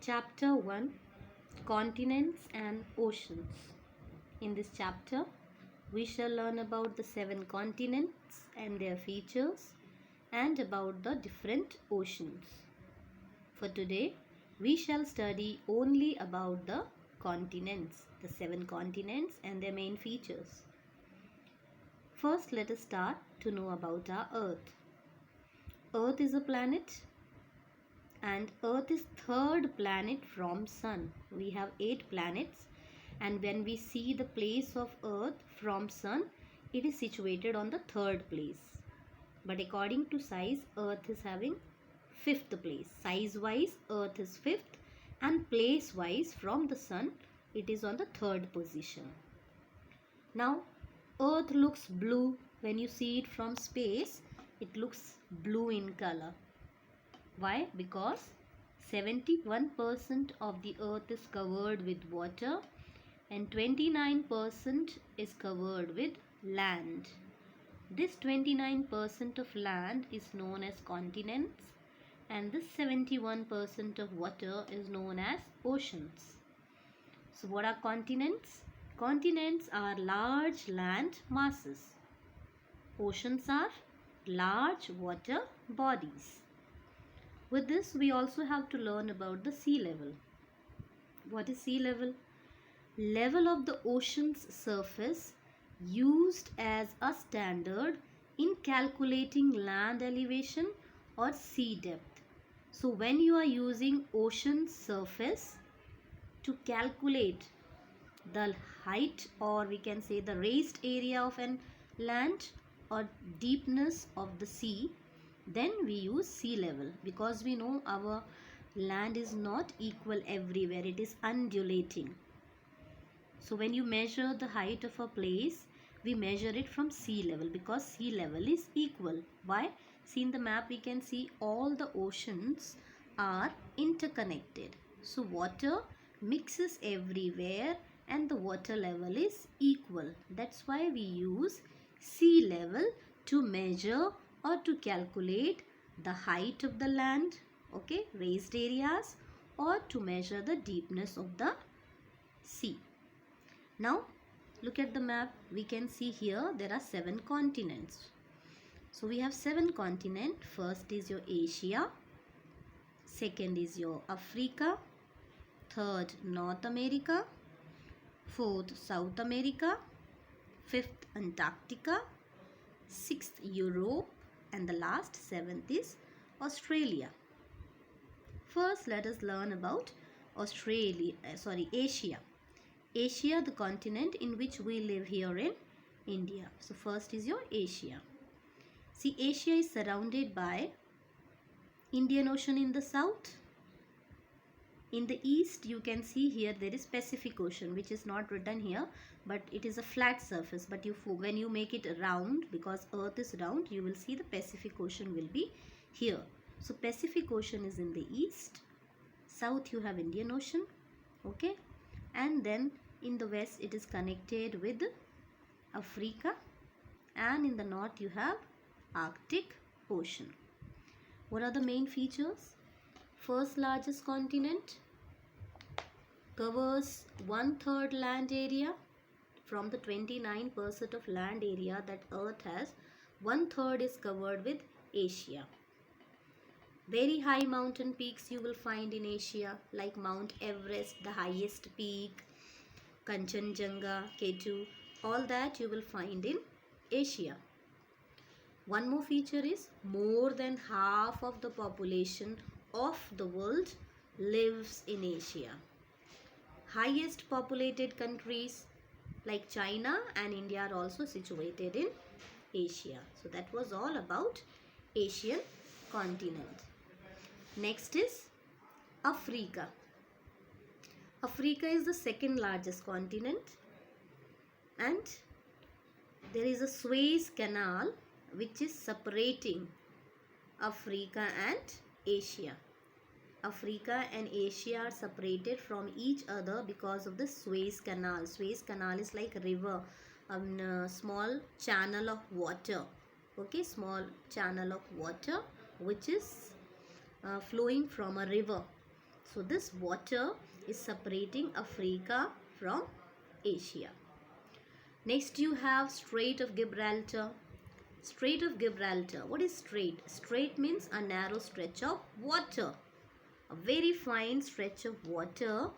Chapter 1, Continents and Oceans. In this chapter, we shall learn about the 7 continents and their features and about the different oceans. For today, we shall study only about the continents, the 7 continents and their main features. First, let us start to know about our Earth. Earth is a planet and Earth is third planet from Sun. We have 8 planets, and when we see the place of Earth from Sun, it is situated on the third place. But according to size, Earth is having 5th place. Size wise, Earth is 5th, and place wise from the Sun, it is on the 3rd position. Now, Earth looks blue. When you see it from space, it looks blue in color. Why? Because 71% of the earth is covered with water and 29% is covered with land. This 29% of land is known as continents and this 71% of water is known as oceans. So what are continents? Continents are large land masses. Oceans are large water bodies. With this, we also have to learn about the sea level. What is sea level? Level of the ocean's surface used as a standard in calculating land elevation or sea depth. So when you are using ocean's surface to calculate the height, or we can say the raised area of an land or deepness of the sea, then we use sea level, because we know our land is not equal everywhere, it is undulating. So when you measure the height of a place, we measure it from sea level, because sea level is equal. Why? See, in the map we can see all the oceans are interconnected. So water mixes everywhere and the water level is equal. That's why we use sea level to measure or to calculate the height of the land, okay, raised areas, or to measure the deepness of the sea. Now look at the map. We can see here there are 7 continents. So we have 7 continents. First is your Asia, second is your Africa, third North America, fourth South America, fifth Antarctica, sixth Europe, and the last 7th is Australia. First, let us learn about Asia. Asia, the continent in which we live here in India. So first is your Asia. See, Asia is surrounded by Indian Ocean in the south. In the east, you can see here there is Pacific Ocean, which is not written here, but it is a flat surface. But when you make it round, because Earth is round, you will see the Pacific Ocean will be here. So Pacific Ocean is in the east. South you have Indian Ocean, okay, and then in the west it is connected with Africa, and in the north you have Arctic Ocean. What are the main features? First largest continent, covers 1/3 land area. From the 29% of land area that Earth has, 1/3 is covered with Asia. Very high mountain peaks you will find in Asia, like Mount Everest, the highest peak, Kanchenjunga, K2, all that you will find in Asia. One more feature is more than half of the population of the world lives in Asia. Highest populated countries like China and India are also situated in Asia. So that was all about Asian continent. Next is Africa. Africa is the second largest continent, and there is a Suez Canal which is separating Africa and Asia. Africa and Asia are separated from each other because of the Suez Canal. Suez Canal is like a river, a small channel of water, okay, small channel of water which is flowing from a river. So this water is separating Africa from Asia. Next you have Strait of Gibraltar. Strait of Gibraltar. What is strait? Strait means a narrow stretch of water. A very fine stretch of water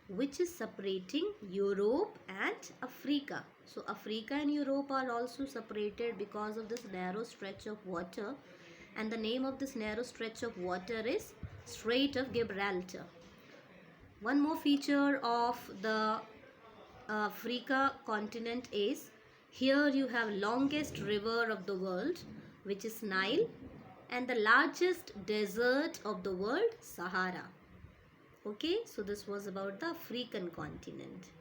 which is separating Europe and Africa. So Africa and Europe are also separated because of this narrow stretch of water, and the name of this narrow stretch of water is Strait of Gibraltar. One more feature of the Africa continent is here you have longest river of the world, which is Nile, and the largest desert of the world, Sahara. Okay, so this was about the African continent.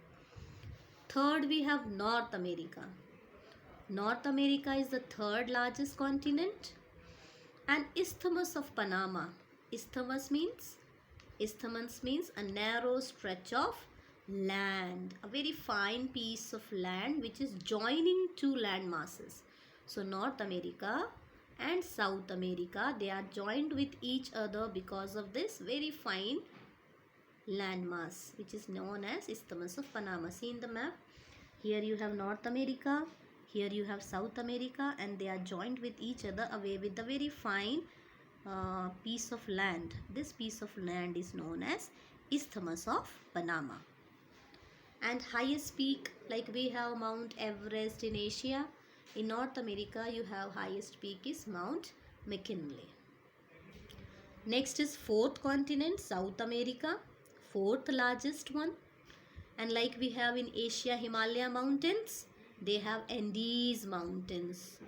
Third, we have North America. North America is the third largest continent. And Isthmus of Panama. Isthmus means a narrow stretch of land, a very fine piece of land which is joining two land masses. So North America and South America, they are joined with each other because of this very fine landmass which is known as Isthmus of Panama. See in the map, here you have North America, here you have South America, and they are joined with each other away with a very fine piece of land. This piece of land is known as Isthmus of Panama. And highest peak, like we have Mount Everest in Asia, in North America you have highest peak is Mount McKinley. Next is fourth continent, South America, fourth largest one. And like we have in Asia Himalaya mountains, they have Andes mountains.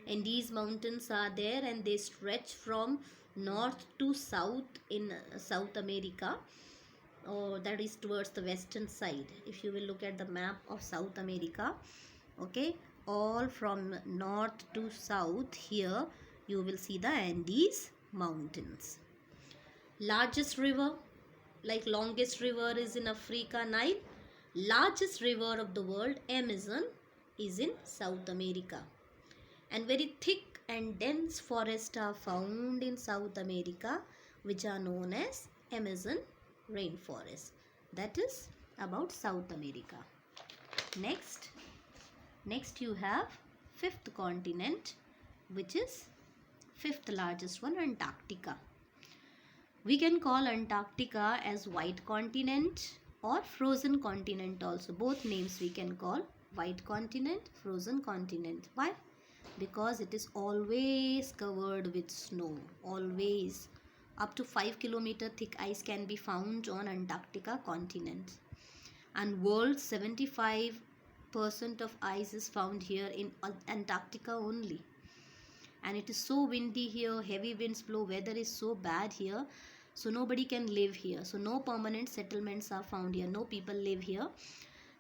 Andes mountains are there and they stretch from north to south in South America, or that is towards the western side. If you will look at the map of South America, okay, all from north to south, here you will see the Andes mountains. Largest river, like longest river is in Africa, Nile. Largest river of the world, Amazon, is in South America. And very thick and dense forests are found in South America, which are known as Amazon rainforest. That is about South America. Next you have fifth continent, which is fifth largest one, Antarctica. We can call Antarctica as white continent or frozen continent also. Both names we can call, white continent, frozen continent. Why? Because it is always covered with snow. Always. Up to 5 kilometer thick ice can be found on Antarctica continent. And world's 75% of ice is found here in Antarctica only. And it is so windy here, heavy winds blow, weather is so bad here, so nobody can live here. So no permanent settlements are found here, no people live here.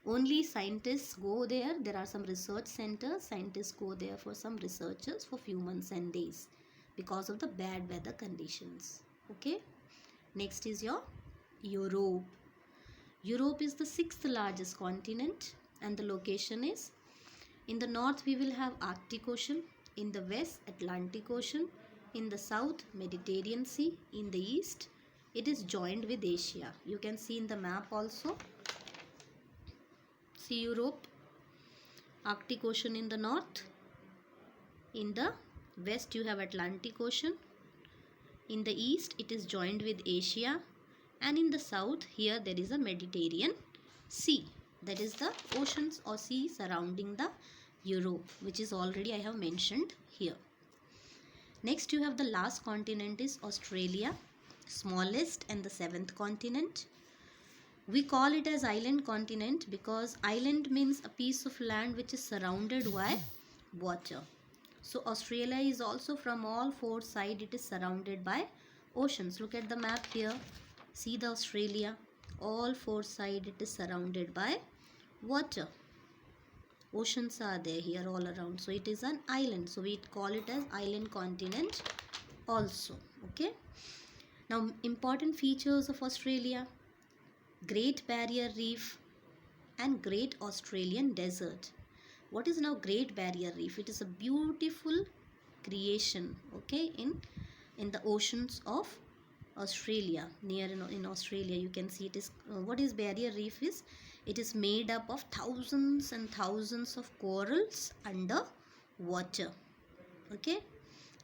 Only scientists go there. There are some research centers, scientists go there for some researches for few months and days because of the bad weather conditions. Okay, next is your Europe. Europe is the sixth largest continent, and the location is in the north we will have Arctic Ocean, in the west Atlantic Ocean, in the south Mediterranean Sea, in the east it is joined with Asia. You can see in the map also. See Europe, Arctic Ocean in the north, in the west you have Atlantic Ocean, in the east it is joined with Asia, and in the south here there is a Mediterranean Sea. That is the oceans or sea surrounding the Europe, which is already I have mentioned here. Next you have the last continent is Australia, smallest and the seventh continent. We call it as island continent because island means a piece of land which is surrounded by water. So Australia is also from all four sides it is surrounded by oceans. Look at the map here. See the Australia. All four sides it is surrounded by water. Oceans are there here all around. So it is an island. So we call it as island continent also. Okay. Now important features of Australia. Great Barrier Reef and Great Australian Desert. What is now Great Barrier Reef? It is a beautiful creation, okay, in the oceans of Australia, near in Australia. You can see it is what is barrier reef is. It is made up of thousands and thousands of corals under water. Okay.